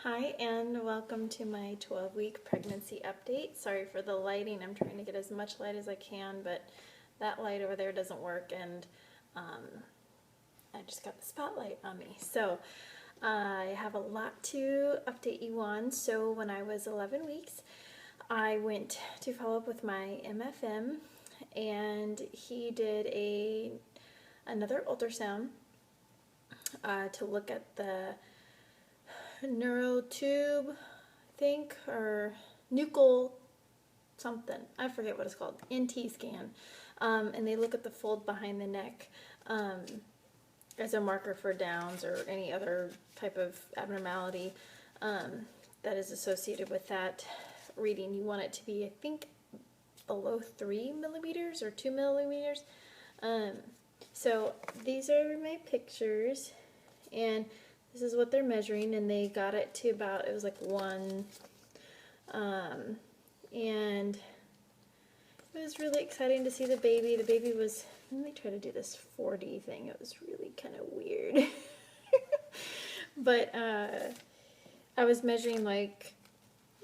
Hi and welcome to my 12-week pregnancy update. Sorry for the lighting. I'm trying to get as much light as I can, but that light over there doesn't work, and I just got the spotlight on me. So I have a lot to update you on. So when I was 11 weeks, I went to follow up with my MFM, and he did another ultrasound to look at the neurotube, I think, or nuchal something. I forget what it's called. NT scan. And they look at the fold behind the neck as a marker for Downs or any other type of abnormality that is associated with that reading. You want it to be, I think, below 3 millimeters or 2 millimeters. So these are my pictures, and this is what they're measuring, and they got it to about, it was like 1, and it was really exciting to see the baby. The baby was, let me try to do this 4D thing. It was really kind of weird. But I was measuring like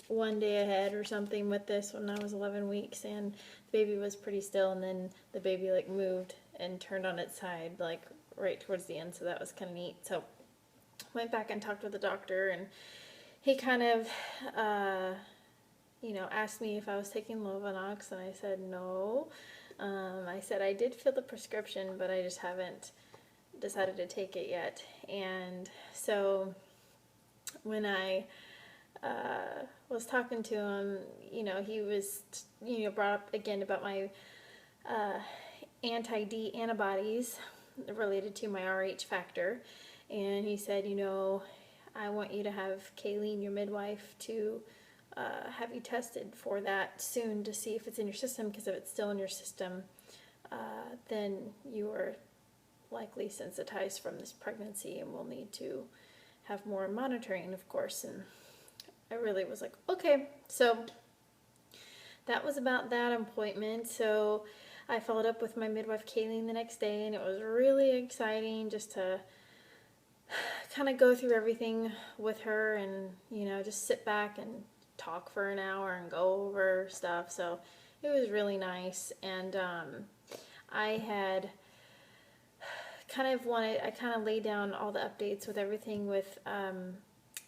1 day ahead or something with this when I was 11 weeks, and the baby was pretty still, and then the baby like moved and turned on its side like right towards the end, so that was kind of neat. So went back and talked with the doctor, and he kind of asked me if I was taking Lovenox, and I said no. I said I did fill the prescription, but I just haven't decided to take it yet. And so when I was talking to him, he was brought up again about my anti-D antibodies related to my Rh factor. And he said, I want you to have Kayleen, your midwife, to have you tested for that soon to see if it's in your system, because if it's still in your system, then you are likely sensitized from this pregnancy and will need to have more monitoring, of course. And I really was like, okay. So that was about that appointment. So I followed up with my midwife, Kayleen, the next day, and it was really exciting just to kind of go through everything with her and, just sit back and talk for an hour and go over stuff. So it was really nice. And I had I kind of laid down all the updates with everything with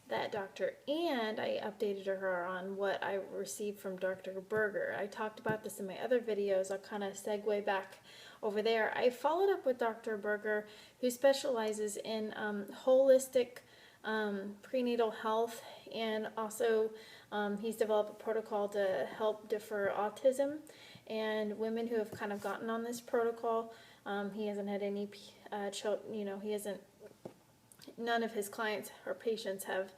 that doctor, and I updated her on what I received from Dr. Berger. I talked about this in my other videos. I'll kind of segue back over there. I followed up with Dr. Berger, who specializes in holistic prenatal health, and also he's developed a protocol to help defer autism, and women who have kind of gotten on this protocol. He hasn't had any none of his clients or patients have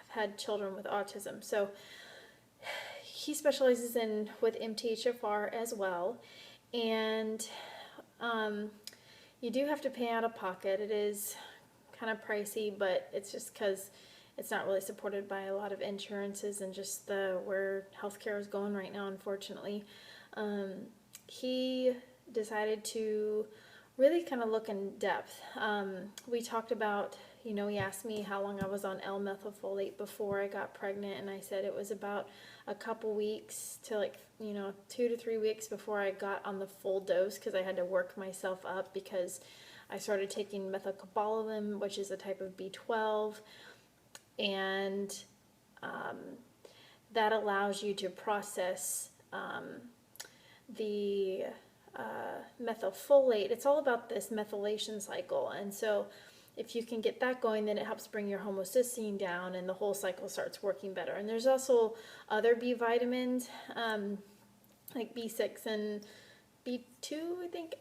had children with autism. So he specializes with MTHFR as well, and you do have to pay out of pocket. It is kind of pricey, but it's just because it's not really supported by a lot of insurances and just where healthcare is going right now, unfortunately. He decided to really kind of look in depth. We talked about, he asked me how long I was on L-methylfolate before I got pregnant, and I said it was about a couple weeks to 2 to 3 weeks before I got on the full dose, because I had to work myself up because I started taking methylcobalamin, which is a type of B12, and that allows you to process the methylfolate. It's all about this methylation cycle, and so if you can get that going, then it helps bring your homocysteine down, and the whole cycle starts working better. And there's also other B vitamins, like B6 and B2, I think.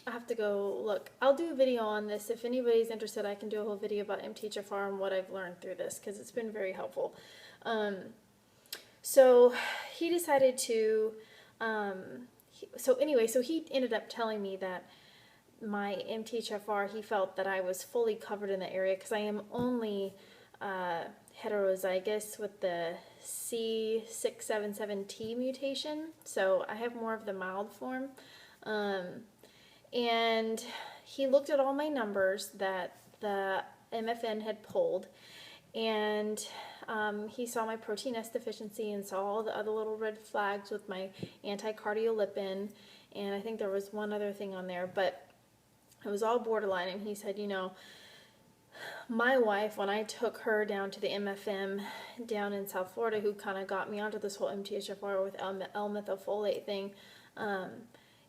I have to go look. I'll do a video on this. If anybody's interested, I can do a whole video about MTHFR and what I've learned through this, because it's been very helpful. So he decided to so he ended up telling me that my MTHFR, he felt that I was fully covered in the area, because I am only heterozygous with the C677T mutation, so I have more of the mild form. And he looked at all my numbers, that the MFN had pulled, and he saw my protein S deficiency and saw all the other little red flags with my anti-cardiolipin, and I think there was one other thing on there, but it was all borderline. And he said, you know, my wife, when I took her down to the MFM down in South Florida, who kind of got me onto this whole MTHFR with L-methylfolate thing,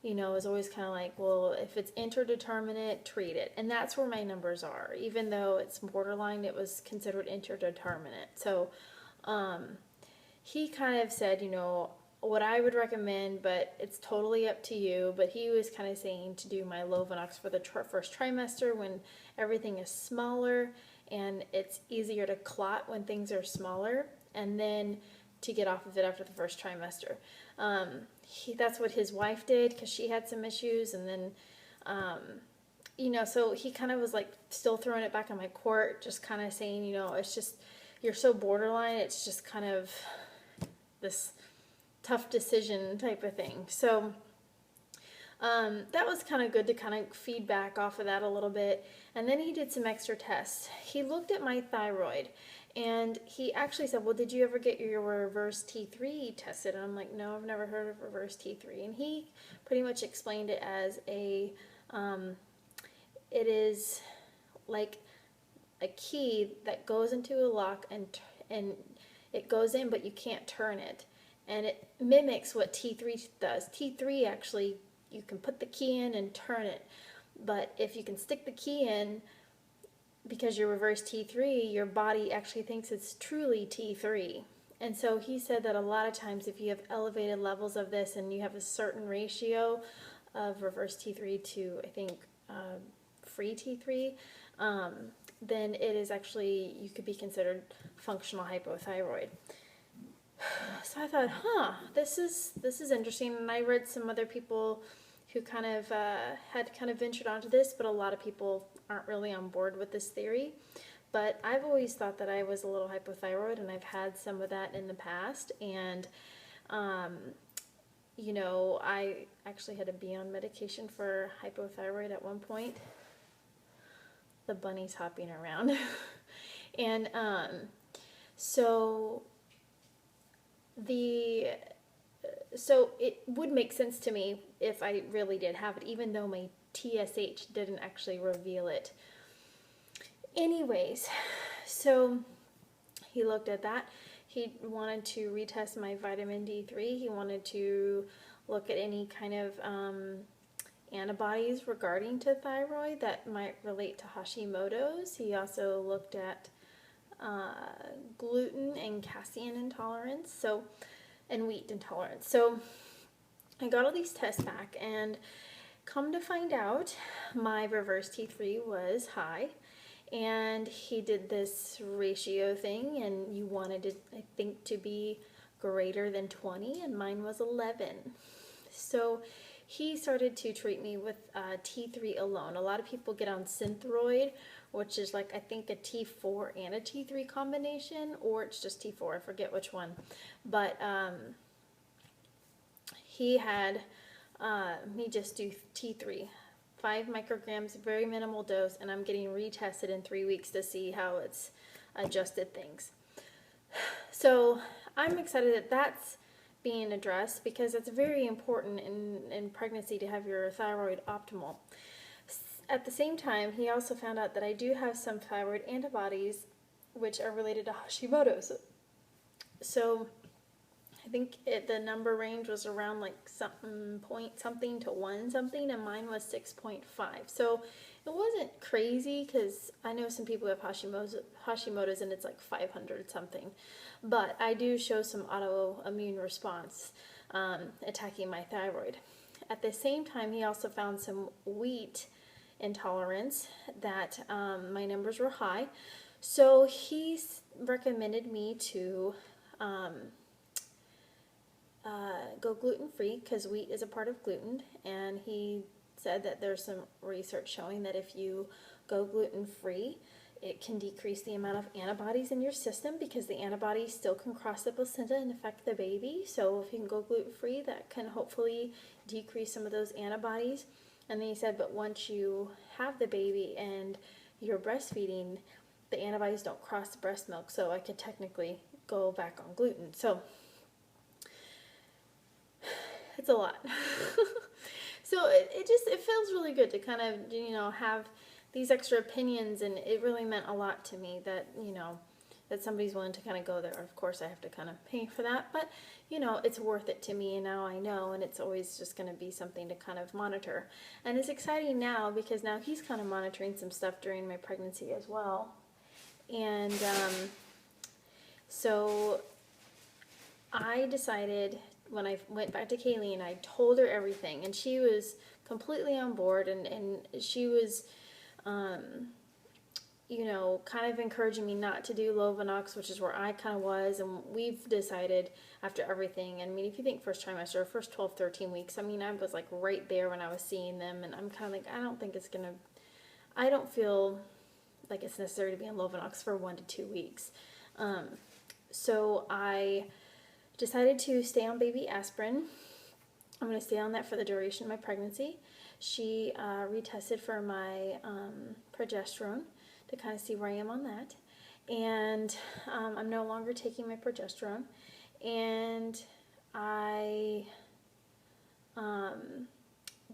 you know, was always kind of like, well, if it's interdeterminate, treat it. And that's where my numbers are. Even though it's borderline, it was considered interdeterminate. So he kind of said, you know, what I would recommend, but it's totally up to you. But he was kind of saying to do my Lovenox for the first trimester when everything is smaller, and it's easier to clot when things are smaller, and then to get off of it after the first trimester. That's what his wife did because she had some issues, and then, you know, so he kind of was like still throwing it back on my court, just kind of saying, you know, it's just, you're so borderline, it's just kind of this tough decision type of thing. So that was kind of good to kind of feedback off of that a little bit. And then he did some extra tests. He looked at my thyroid, and he actually said, well, did you ever get your reverse T3 tested? And I'm like, no, I've never heard of reverse T3. And he pretty much explained it as it is like a key that goes into a lock, and it goes in, but you can't turn it. And it mimics what T3 does. T3 actually, you can put the key in and turn it. But if you can stick the key in, because you're reverse T3, your body actually thinks it's truly T3. And so he said that a lot of times if you have elevated levels of this and you have a certain ratio of reverse T3 to, I think, free T3, then it is actually, you could be considered functional hypothyroid. So I thought, this is interesting. And I read some other people who kind of had kind of ventured onto this, but a lot of people aren't really on board with this theory. But I've always thought that I was a little hypothyroid, and I've had some of that in the past. And, you know, I actually had to be on medication for hypothyroid at one point. The bunny's hopping around. And so it would make sense to me if I really did have it, even though my TSH didn't actually reveal it. Anyways, so he looked at that. He wanted to retest my vitamin D3. He wanted to look at any kind of antibodies regarding to thyroid that might relate to Hashimoto's. He also looked at gluten and casein intolerance, and wheat intolerance. So I got all these tests back, and come to find out, my reverse T3 was high, and he did this ratio thing, and you wanted it, I think, to be greater than 20, and mine was 11. So he started to treat me with T3 alone. A lot of people get on Synthroid, which is like, I think, a T4 and a T3 combination, or it's just T4, I forget which one. But he had me just do T3, 5 micrograms, very minimal dose, and I'm getting retested in 3 weeks to see how it's adjusted things. So I'm excited that that's being addressed, because it's very important in pregnancy to have your thyroid optimal. At the same time, he also found out that I do have some thyroid antibodies which are related to Hashimoto's. So I think the number range was around like point something to 1 something, and mine was 6.5. So it wasn't crazy, because I know some people have Hashimoto's and it's like 500 something. But I do show some autoimmune response attacking my thyroid. At the same time, he also found some wheat intolerance that my numbers were high. So he recommended me to go gluten-free, because wheat is a part of gluten, and he said that there's some research showing that if you go gluten-free, it can decrease the amount of antibodies in your system, because the antibodies still can cross the placenta and affect the baby. So if you can go gluten-free, that can hopefully decrease some of those antibodies. And then he said, but once you have the baby and you're breastfeeding, the antibodies don't cross the breast milk, so I could technically go back on gluten. So it's a lot. So it feels really good to kind of, you know, have these extra opinions, and it really meant a lot to me that, you know, that somebody's willing to kind of go there. Of course, I have to kind of pay for that, but, you know, it's worth it to me, and now I know, and it's always just going to be something to kind of monitor. And it's exciting now because now he's kind of monitoring some stuff during my pregnancy as well. And so I decided, when I went back to Kayleen, I told her everything, and she was completely on board, and she was, you know, kind of encouraging me not to do Lovenox, which is where I kind of was, and we've decided after everything, and I mean, if you think first trimester, first 12, 13 weeks, I mean, I was like right there when I was seeing them, and I'm kind of like, I don't feel like it's necessary to be on Lovenox for 1 to 2 weeks. So I decided to stay on baby aspirin. I'm going to stay on that for the duration of my pregnancy. She retested for my progesterone to kind of see where I am on that. And I'm no longer taking my progesterone. And I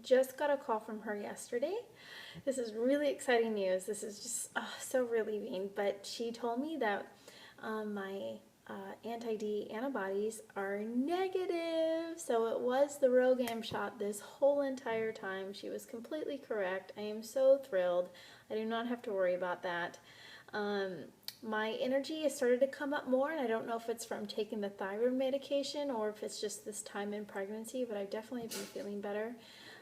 just got a call from her yesterday. This is really exciting news. This is just so relieving. But she told me that my anti-D antibodies are negative. So it was the RhoGAM shot this whole entire time. She was completely correct. I am so thrilled. I do not have to worry about that. My energy has started to come up more, and I don't know if it's from taking the thyroid medication or if it's just this time in pregnancy, but I've definitely been feeling better.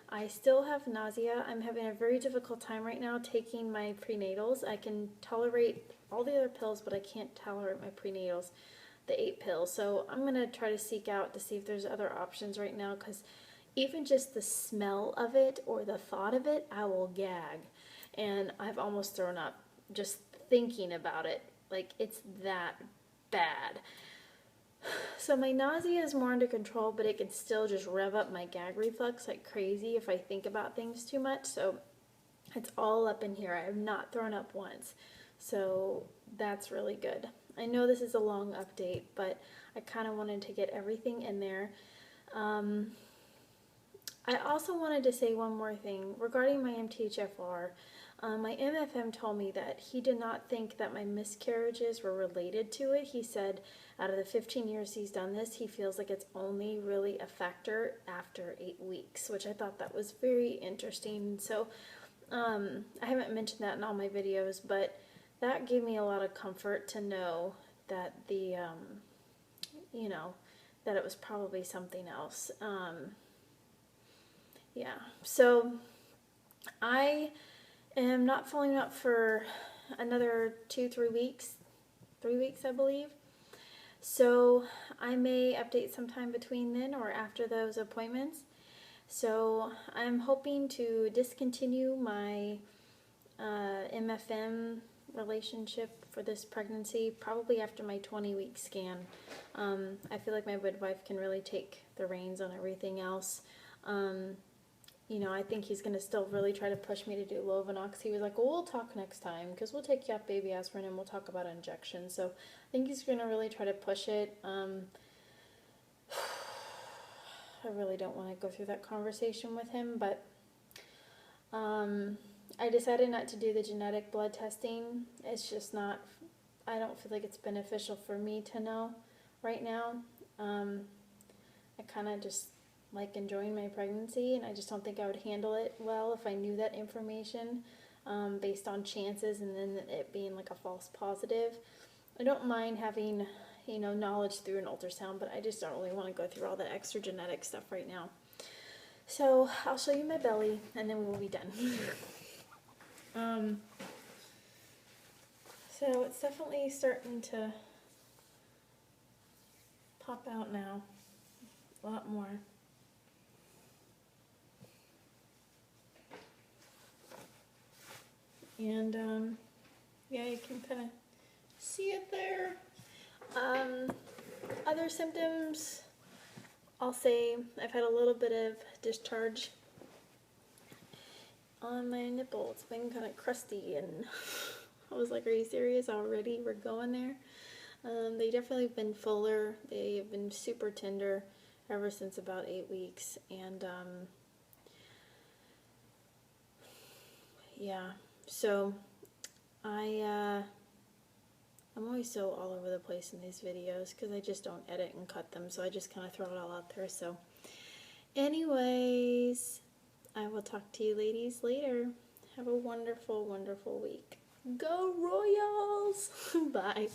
I still have nausea. I'm having a very difficult time right now taking my prenatals. I can tolerate all the other pills, but I can't tolerate my prenatals, the 8 pills. So I'm going to try to seek out to see if there's other options right now, because even just the smell of it or the thought of it, I will gag. And I've almost thrown up just thinking about it. Like, it's that bad. So my nausea is more under control, but it can still just rev up my gag reflex like crazy if I think about things too much. So it's all up in here. I have not thrown up once. So that's really good. I know this is a long update, but I kind of wanted to get everything in there. I also wanted to say one more thing regarding my MTHFR. My MFM told me that he did not think that my miscarriages were related to it. He said out of the 15 years he's done this, he feels like it's only really a factor after 8 weeks, which I thought that was very interesting. So I haven't mentioned that in all my videos, but that gave me a lot of comfort to know that the, you know, that it was probably something else. Yeah, so I am not following up for another 2-3 weeks, 3 weeks I believe. So I may update sometime between then or after those appointments. So I'm hoping to discontinue my MFM relationship for this pregnancy probably after my 20-week scan. I feel like my midwife can really take the reins on everything else. You know, I think he's going to still really try to push me to do Lovenox. He was like, well, we'll talk next time because we'll take you off baby aspirin and we'll talk about injections. So I think he's going to really try to push it. I really don't want to go through that conversation with him, but I decided not to do the genetic blood testing. It's just not, I don't feel like it's beneficial for me to know right now. I kind of just like enjoying my pregnancy, and I just don't think I would handle it well if I knew that information based on chances and then it being like a false positive. I don't mind having, you know, knowledge through an ultrasound, but I just don't really want to go through all that extra genetic stuff right now. So I'll show you my belly and then we'll be done. So it's definitely starting to pop out now, a lot more. And yeah, you can kind of see it there. Other symptoms, I'll say I've had a little bit of discharge on my nipple. It's been kind of crusty, and I was like, are you serious already? We're going there? They definitely have been fuller. They have been super tender ever since about 8 weeks, and yeah, so I'm always so all over the place in these videos because I just don't edit and cut them, so I just kind of throw it all out there. So anyways, I will talk to you ladies later. Have a wonderful, wonderful week. Go Royals! Bye.